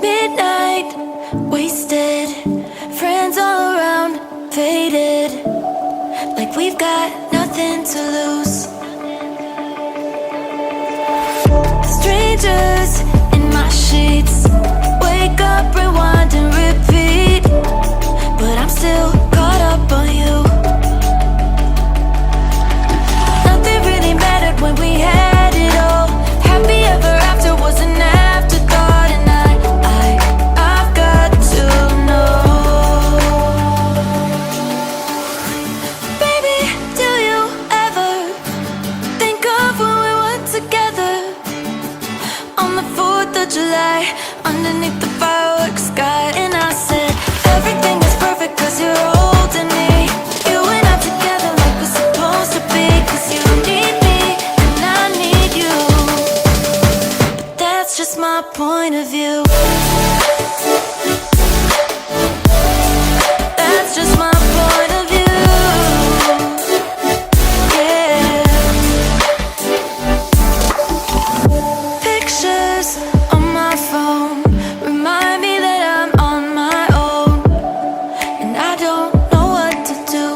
Midnight, wasted, friends all around, faded, like we've got nothing to lose. Strangers in my sheets, wake up, rewind and repeat, but I'm still caught up on you. Nothing really mattered when we had it all. Happy ever after was an afterthought, and I've got to know. Baby, do you ever think of when we were together on the 4th of July, underneath the fireworks sky? And I said, everything is perfect cause you're holding me. You and I together like we're supposed to be, cause you need me and I need you. But that's just my point of view. That's just my point of view. Yeah. Pictures on my phone remind me that I'm on my own, and I don't know what to do.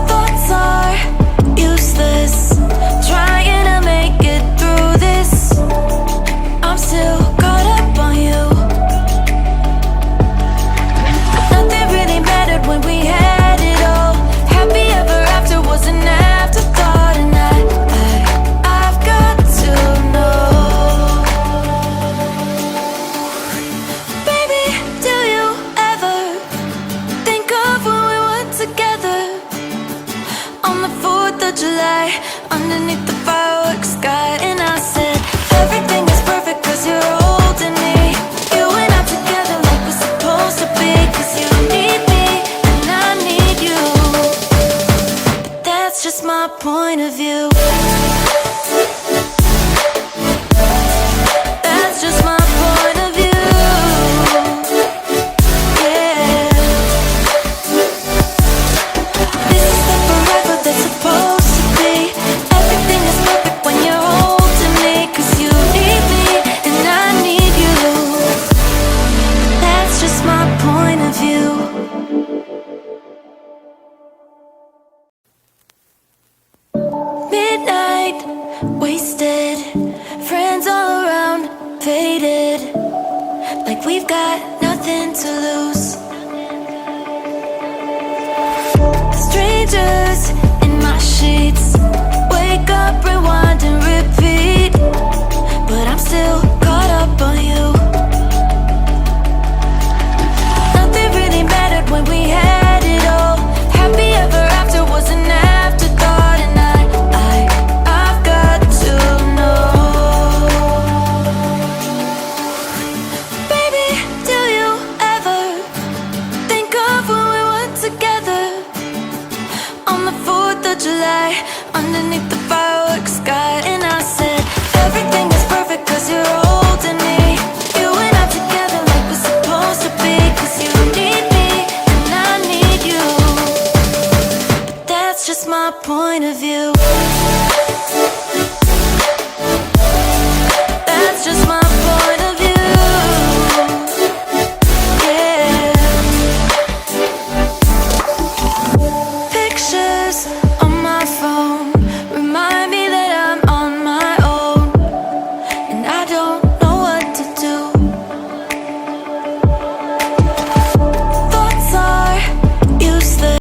Thoughts are useless, trying to make it through this. I'm still caught up on you. Nothing really mattered when we had it all. Happy ever after was an afterthought, and I've got to know. Baby, do you ever think of when we were together on the 4th of July, underneath the fireworks sky? And I said, everything is perfect cause you're holding me. You and I together like we're supposed to be, cause you need me and I need you. But that's just my point of view. That's just my point of view. Yeah. This is the forever that's supposed to be. Everything is perfect when you're holding me, cause you need me and I need you. That's just my point of view. Midnight, wasted, friends all around, faded, like we've got nothing to lose.